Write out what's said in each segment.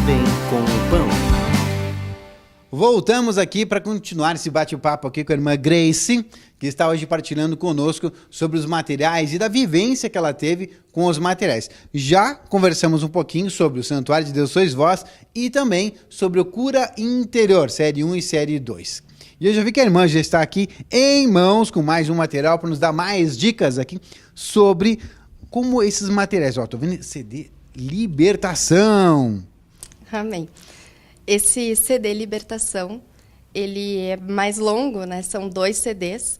Vem com o Pão. Voltamos aqui para continuar esse bate-papo aqui com a irmã Grace, que está hoje partilhando conosco sobre os materiais e da vivência que ela teve com os materiais. Já conversamos um pouquinho sobre o Santuário de Deus Sois Vós e também sobre o Cura Interior, série 1 e série 2. E eu já vi que a irmã já está aqui em mãos com mais um material para nos dar mais dicas aqui sobre como esses materiais. Ó, estou vendo CD Libertação. Amém. Esse CD Libertação, ele é mais longo, né? São 2 CDs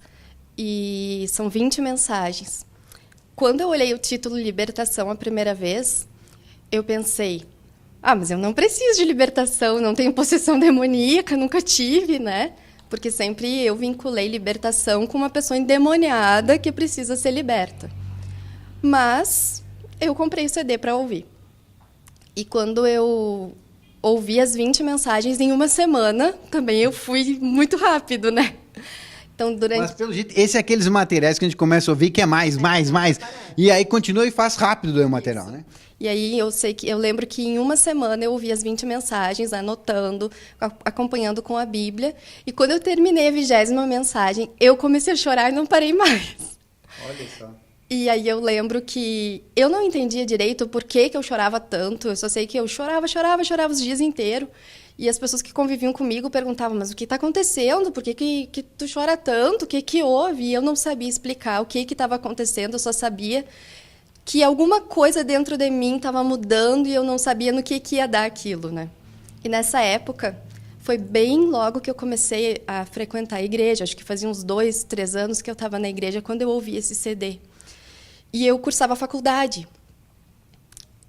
e são 20 mensagens. Quando eu olhei o título Libertação a primeira vez, eu pensei, mas eu não preciso de libertação, não tenho possessão demoníaca, nunca tive, né? Porque sempre eu vinculei libertação com uma pessoa endemoniada que precisa ser liberta. Mas eu comprei o CD para ouvir. E quando eu ouvi as 20 mensagens em uma semana, também eu fui muito rápido, né? Então, Mas, pelo jeito, esse é aqueles materiais que a gente começa a ouvir que é mais. E aí continua e faz rápido o material, né? E aí eu lembro que em uma semana eu ouvi as 20 mensagens, anotando, acompanhando com a Bíblia. E quando eu terminei a 20ª mensagem, eu comecei a chorar e não parei mais. Olha só. E aí eu lembro que eu não entendia direito por que eu chorava tanto. Eu só sei que eu chorava os dias inteiros. E as pessoas que conviviam comigo perguntavam, mas o que está acontecendo? Por que tu chora tanto? O que houve? E eu não sabia explicar o que estava acontecendo. Eu só sabia que alguma coisa dentro de mim estava mudando e eu não sabia no que ia dar aquilo, né? E nessa época, foi bem logo que eu comecei a frequentar a igreja. Acho que fazia uns 2, 3 anos que eu estava na igreja quando eu ouvi esse CD. E eu cursava a faculdade.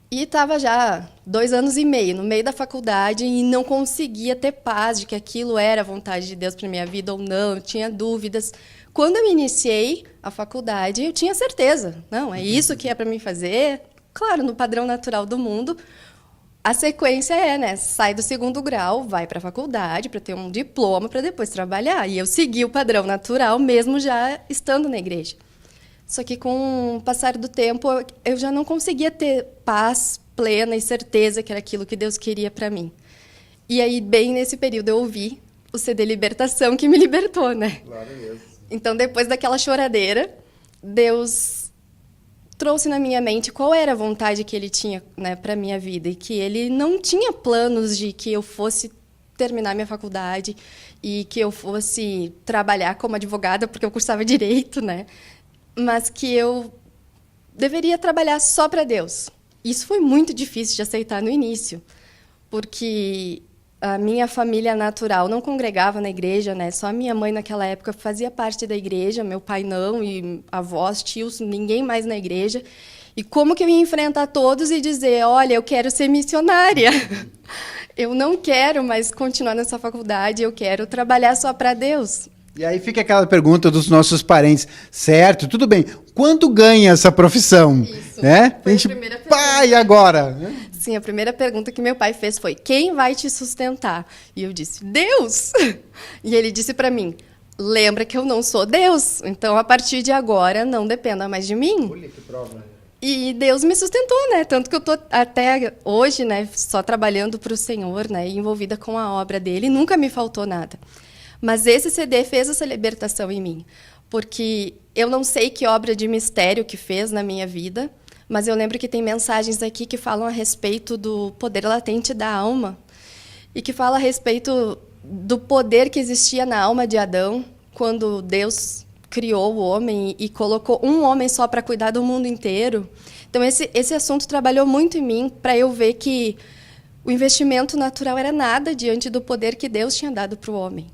E estava já 2 anos e meio no meio da faculdade e não conseguia ter paz de que aquilo era a vontade de Deus para minha vida ou não. Eu tinha dúvidas. Quando eu iniciei a faculdade, eu tinha certeza. Não, é isso que é para mim fazer. Claro, no padrão natural do mundo, a sequência é, né? Sai do 2º grau, vai para a faculdade para ter um diploma para depois trabalhar. E eu segui o padrão natural mesmo já estando na igreja. Só que com o passar do tempo, eu já não conseguia ter paz plena e certeza que era aquilo que Deus queria para mim. E aí, bem nesse período, eu ouvi o CD Libertação, que me libertou, né? Glória a Deus. Então, depois daquela choradeira, Deus trouxe na minha mente qual era a vontade que Ele tinha, né, para a minha vida. E que Ele não tinha planos de que eu fosse terminar minha faculdade e que eu fosse trabalhar como advogada, porque eu cursava Direito, né? Mas que eu deveria trabalhar só para Deus. Isso foi muito difícil de aceitar no início, porque a minha família natural não congregava na igreja, né? Só a minha mãe naquela época fazia parte da igreja, meu pai não, e avós, tios, ninguém mais na igreja. E como que eu ia enfrentar todos e dizer, olha, eu quero ser missionária. Eu não quero mais continuar nessa faculdade, eu quero trabalhar só para Deus. E aí fica aquela pergunta dos nossos parentes, certo, tudo bem, quanto ganha essa profissão? Isso, né? foi a gente, a primeira pergunta. E agora? Sim, a primeira pergunta que meu pai fez foi, quem vai te sustentar? E eu disse, Deus! E ele disse para mim, lembra que eu não sou Deus, então a partir de agora não dependa mais de mim. Olha que prova. E Deus me sustentou, né? Tanto que eu tô até hoje, né, só trabalhando para o Senhor, né, envolvida com a obra dele, nunca me faltou nada. Mas esse CD fez essa libertação em mim, porque eu não sei que obra de mistério que fez na minha vida, mas eu lembro que tem mensagens aqui que falam a respeito do poder latente da alma e que fala a respeito do poder que existia na alma de Adão quando Deus criou o homem e colocou um homem só para cuidar do mundo inteiro. Então, esse assunto trabalhou muito em mim para eu ver que o investimento natural era nada diante do poder que Deus tinha dado para o homem.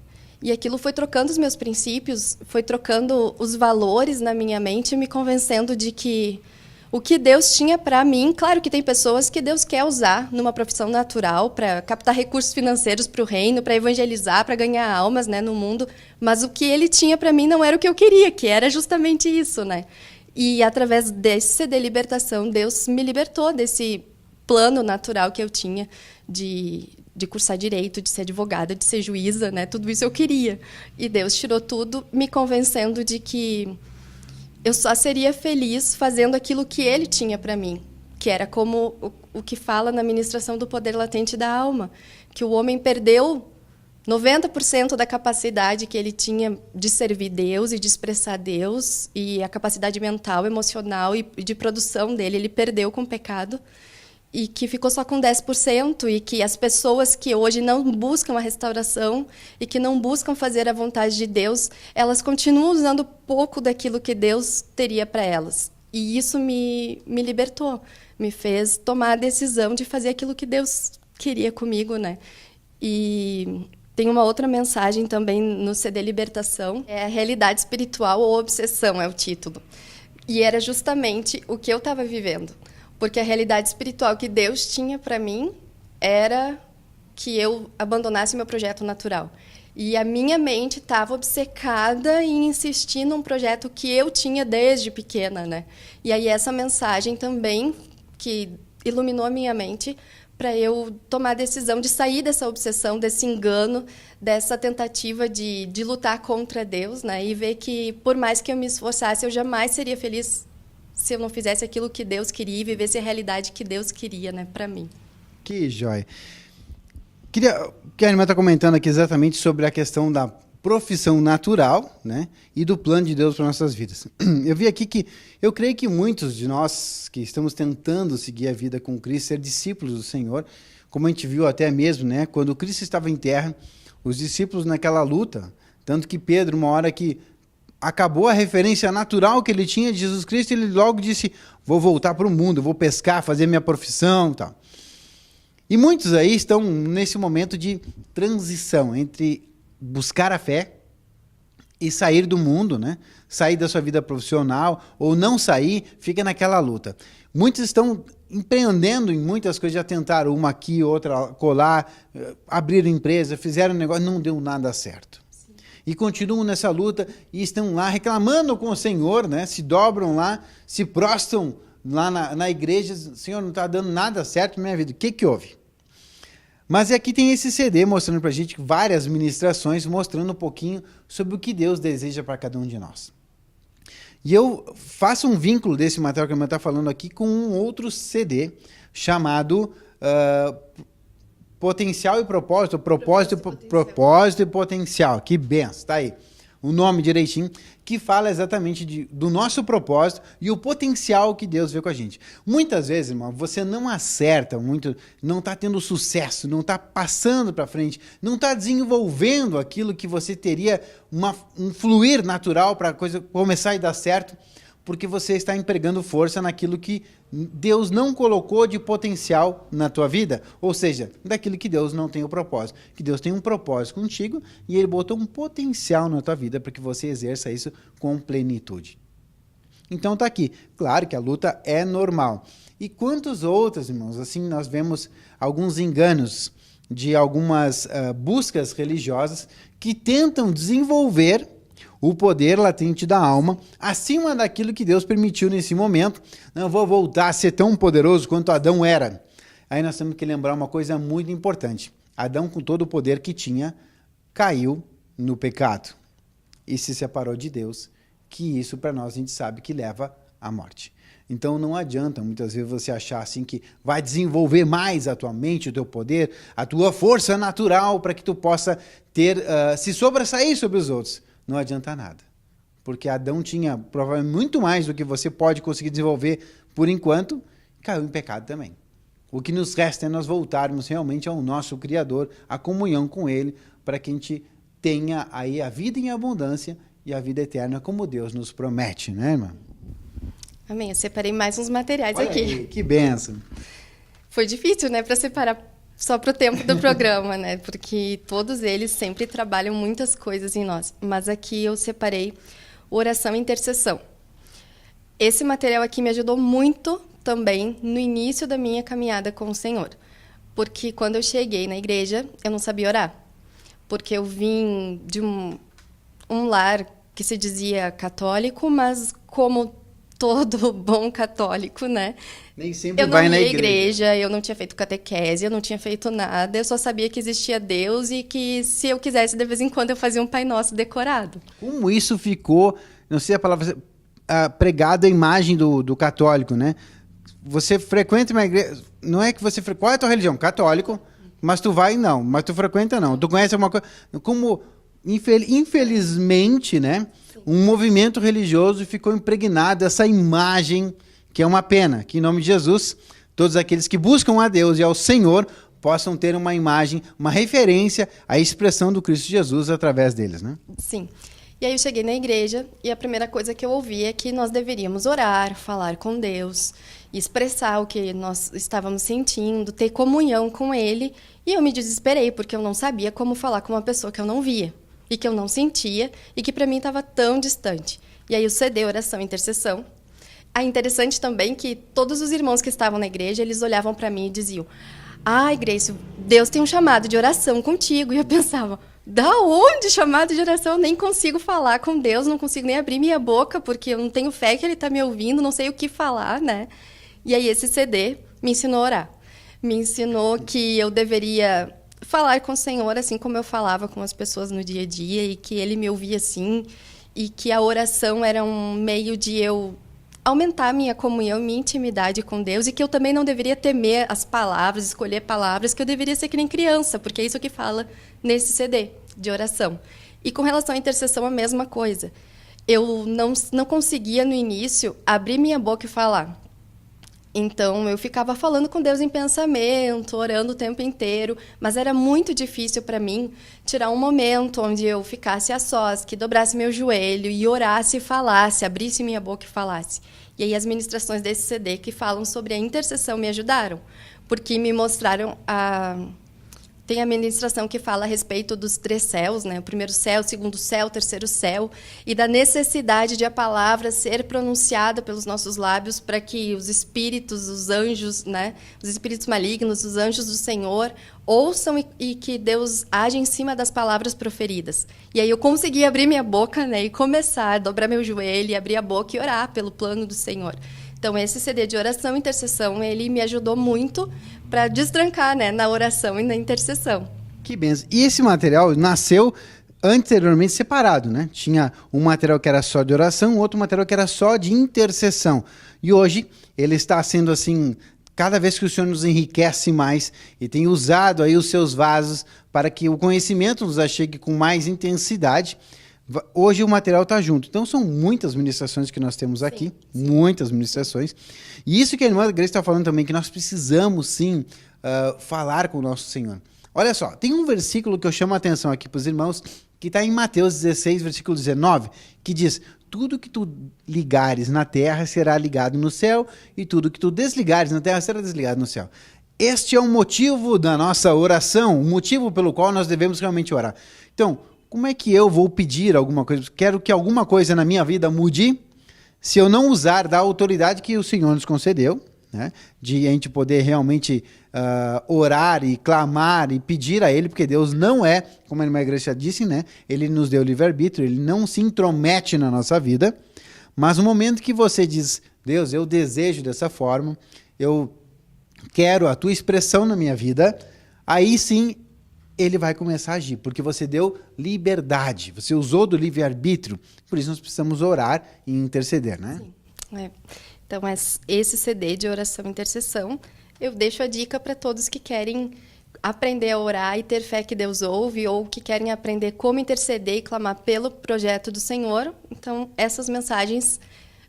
E aquilo foi trocando os meus princípios, foi trocando os valores na minha mente, me convencendo de que o que Deus tinha para mim, claro que tem pessoas que Deus quer usar numa profissão natural para captar recursos financeiros para o reino, para evangelizar, para ganhar almas, né, no mundo, mas o que Ele tinha para mim não era o que eu queria, que era justamente isso, né? E através desse CD Libertação, Deus me libertou desse plano natural que eu tinha de cursar Direito, de ser advogada, de ser juíza, né? Tudo isso eu queria. E Deus tirou tudo, me convencendo de que eu só seria feliz fazendo aquilo que Ele tinha para mim, que era como o que fala na ministração do poder latente da alma, que o homem perdeu 90% da capacidade que ele tinha de servir Deus e de expressar Deus, e a capacidade mental, emocional e de produção dele, ele perdeu com o pecado, e que ficou só com 10%, e que as pessoas que hoje não buscam a restauração e que não buscam fazer a vontade de Deus, elas continuam usando pouco daquilo que Deus teria para elas. E isso me libertou, me fez tomar a decisão de fazer aquilo que Deus queria comigo, né? E tem uma outra mensagem também no CD Libertação, é a realidade espiritual ou obsessão, é o título. E era justamente o que eu estava vivendo. Porque a realidade espiritual que Deus tinha para mim era que eu abandonasse meu projeto natural. E a minha mente estava obcecada em insistir num projeto que eu tinha desde pequena, né? E aí essa mensagem também que iluminou a minha mente para eu tomar a decisão de sair dessa obsessão, desse engano, dessa tentativa de lutar contra Deus, né? E ver que, por mais que eu me esforçasse, eu jamais seria feliz se eu não fizesse aquilo que Deus queria e vivesse a realidade que Deus queria, né, para mim. Que joia. Que a irmã está comentando aqui exatamente sobre a questão da profissão natural, né, e do plano de Deus para nossas vidas. Eu vi aqui que eu creio que muitos de nós que estamos tentando seguir a vida com Cristo, ser discípulos do Senhor, como a gente viu até mesmo, né, quando Cristo estava em terra, os discípulos naquela luta, tanto que Pedro, uma hora que acabou a referência natural que ele tinha de Jesus Cristo, ele logo disse, vou voltar para o mundo, vou pescar, fazer minha profissão e tal. E muitos aí estão nesse momento de transição entre buscar a fé e sair do mundo, né? Sair da sua vida profissional ou não sair, fica naquela luta. Muitos estão empreendendo em muitas coisas, já tentaram uma aqui, outra colar, abriram empresa, fizeram negócio, não deu nada certo. E continuam nessa luta e estão lá reclamando com o Senhor, né? Se dobram lá, se prostram lá na igreja, Senhor, não está dando nada certo na minha vida, o que houve? Mas aqui tem esse CD mostrando para a gente várias ministrações, mostrando um pouquinho sobre o que Deus deseja para cada um de nós. E eu faço um vínculo desse material que a irmã está falando aqui com um outro CD chamado Potencial e Propósito, Propósito e Potencial. Que benção, está aí. O nome direitinho, que fala exatamente do nosso propósito e o potencial que Deus vê com a gente. Muitas vezes, irmão, você não acerta muito, não está tendo sucesso, não está passando para frente, não está desenvolvendo aquilo que você teria um fluir natural para a coisa começar e dar certo, porque você está empregando força naquilo que Deus não colocou de potencial na tua vida, ou seja, daquilo que Deus não tem o propósito. Que Deus tem um propósito contigo e Ele botou um potencial na tua vida para que você exerça isso com plenitude. Então tá aqui. Claro que a luta é normal. E quantos outros, irmãos, assim nós vemos alguns enganos de algumas buscas religiosas que tentam desenvolver o poder latente da alma, acima daquilo que Deus permitiu nesse momento. Não vou voltar a ser tão poderoso quanto Adão era. Aí nós temos que lembrar uma coisa muito importante. Adão, com todo o poder que tinha, caiu no pecado e se separou de Deus, que isso para nós a gente sabe que leva à morte. Então não adianta muitas vezes você achar assim que vai desenvolver mais a tua mente, o teu poder, a tua força natural para que tu possa ter, se sobressair sobre os outros. Não adianta nada, porque Adão tinha provavelmente muito mais do que você pode conseguir desenvolver por enquanto, caiu em pecado também. O que nos resta é nós voltarmos realmente ao nosso Criador, a comunhão com Ele, para que a gente tenha aí a vida em abundância e a vida eterna como Deus nos promete, né, irmã? Amém. Eu separei mais uns materiais Olha aqui. Aí, que bênção. Foi difícil, né, para separar só para o tempo do programa, né? Porque todos eles sempre trabalham muitas coisas em nós. Mas aqui eu separei oração e intercessão. Esse material aqui me ajudou muito também no início da minha caminhada com o Senhor. Porque quando eu cheguei na igreja, eu não sabia orar. Porque eu vim de um lar que se dizia católico, mas como todo bom católico, né? Nem sempre vai na igreja. Eu não tinha feito catequese, eu não tinha feito nada, eu só sabia que existia Deus e que se eu quisesse, de vez em quando, eu fazia um Pai Nosso decorado. Como isso ficou, não sei a palavra, pregado a imagem do católico, né? você frequenta uma igreja, não é que você frequenta, qual é a tua religião? Católico, mas tu vai não, mas tu frequenta não. Tu conhece alguma coisa, como infelizmente, né, um movimento religioso ficou impregnado dessa imagem, que é uma pena, que em nome de Jesus, todos aqueles que buscam a Deus e ao Senhor possam ter uma imagem, uma referência à expressão do Cristo Jesus através deles, né? Sim. E aí eu cheguei na igreja e a primeira coisa que eu ouvi é que nós deveríamos orar, falar com Deus, expressar o que nós estávamos sentindo, ter comunhão com Ele. E eu me desesperei, porque eu não sabia como falar com uma pessoa que eu não via, e que eu não sentia, e que para mim estava tão distante. E aí eu cedi oração e intercessão. É interessante também que todos os irmãos que estavam na igreja, eles olhavam para mim e diziam: ai, Grace, Deus tem um chamado de oração contigo. E eu pensava: da onde chamado de oração? Eu nem consigo falar com Deus, não consigo nem abrir minha boca, porque eu não tenho fé que Ele está me ouvindo, não sei o que falar, né? E aí esse CD me ensinou a orar. Me ensinou que eu deveria falar com o Senhor assim como eu falava com as pessoas no dia a dia, e que Ele me ouvia assim, e que a oração era um meio de eu aumentar a minha comunhão, minha intimidade com Deus, e que eu também não deveria temer as palavras, escolher palavras, que eu deveria ser que nem criança, porque é isso que fala nesse CD de oração. E com relação à intercessão, a mesma coisa. Eu não conseguia, no início, abrir minha boca e falar. Então, eu ficava falando com Deus em pensamento, orando o tempo inteiro, mas era muito difícil para mim tirar um momento onde eu ficasse a sós, que dobrasse meu joelho e orasse e falasse, abrisse minha boca e falasse. E aí as ministrações desse CD que falam sobre a intercessão me ajudaram, porque me mostraram Tem a ministração que fala a respeito dos 3 céus, né? O primeiro céu, o segundo céu, o terceiro céu, e da necessidade de a palavra ser pronunciada pelos nossos lábios para que os espíritos, os anjos, né? Os espíritos malignos, os anjos do Senhor, ouçam e que Deus age em cima das palavras proferidas. E aí eu consegui abrir minha boca, né? E começar a dobrar meu joelho, e abrir a boca e orar pelo plano do Senhor. Então, esse CD de oração e intercessão, ele me ajudou muito para destrancar, né, na oração e na intercessão. Que benção. E esse material nasceu anteriormente separado, né? Tinha um material que era só de oração, outro material que era só de intercessão. E hoje ele está sendo assim, cada vez que o Senhor nos enriquece mais e tem usado aí os seus vasos para que o conhecimento nos achegue com mais intensidade. Hoje o material está junto. Então são muitas ministrações que nós temos aqui, sim. Muitas ministrações. E isso que a irmã Grace está falando também, que nós precisamos sim falar com o nosso Senhor. Olha só, tem um versículo que eu chamo a atenção aqui para os irmãos, que está em Mateus 16, versículo 19, que diz: tudo que tu ligares na terra será ligado no céu, e tudo que tu desligares na terra será desligado no céu. Este é o motivo da nossa oração, o motivo pelo qual nós devemos realmente orar. Então, como é que eu vou pedir alguma coisa? Quero que alguma coisa na minha vida mude, se eu não usar da autoridade que o Senhor nos concedeu, né? De a gente poder realmente orar e clamar e pedir a Ele, porque Deus não é, como a irmã Igreja já disse, né? Ele nos deu livre-arbítrio, Ele não se intromete na nossa vida, mas no momento que você diz: Deus, eu desejo dessa forma, eu quero a Tua expressão na minha vida, aí sim Ele vai começar a agir, porque você deu liberdade, você usou do livre-arbítrio, por isso nós precisamos orar e interceder, né? Sim. Então, esse CD de oração e intercessão, eu deixo a dica para todos que querem aprender a orar e ter fé que Deus ouve, ou que querem aprender como interceder e clamar pelo projeto do Senhor. Então, essas mensagens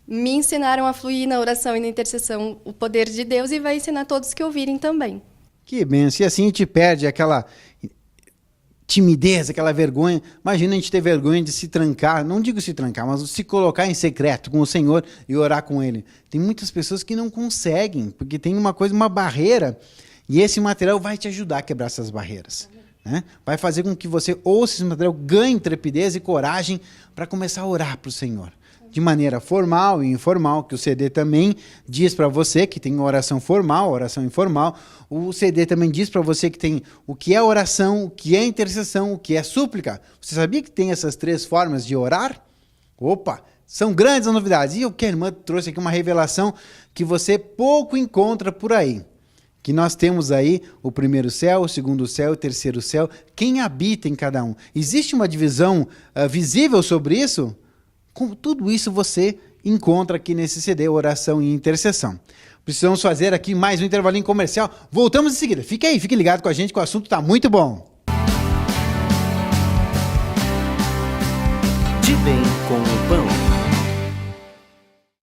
me ensinaram a fluir na oração e na intercessão o poder de Deus, e vai ensinar todos que ouvirem também. Que benção. E assim a gente perde aquela timidez, aquela vergonha. Imagina a gente ter vergonha de se trancar, não digo se trancar, mas se colocar em secreto com o Senhor e orar com Ele. Tem muitas pessoas que não conseguem, porque tem uma barreira, e esse material vai te ajudar a quebrar essas barreiras. Né? Vai fazer com que você ouça esse material, ganhe trepidez e coragem para começar a orar para o Senhor. De maneira formal e informal, que o CD também diz para você que tem oração formal, oração informal. O CD também diz para você que tem o que é oração, o que é intercessão, o que é súplica. Você sabia que tem essas 3 formas de orar? Opa, são grandes novidades. E o que a irmã trouxe aqui uma revelação que você pouco encontra por aí. Que nós temos aí o primeiro céu, o segundo céu, o terceiro céu. Quem habita em cada um? Existe uma divisão visível sobre isso? Com tudo isso você encontra aqui nesse CD, Oração e Intercessão. Precisamos fazer aqui mais um intervalinho comercial. Voltamos em seguida. Fique aí, fique ligado com a gente que o assunto está muito bom. De bem com o pão.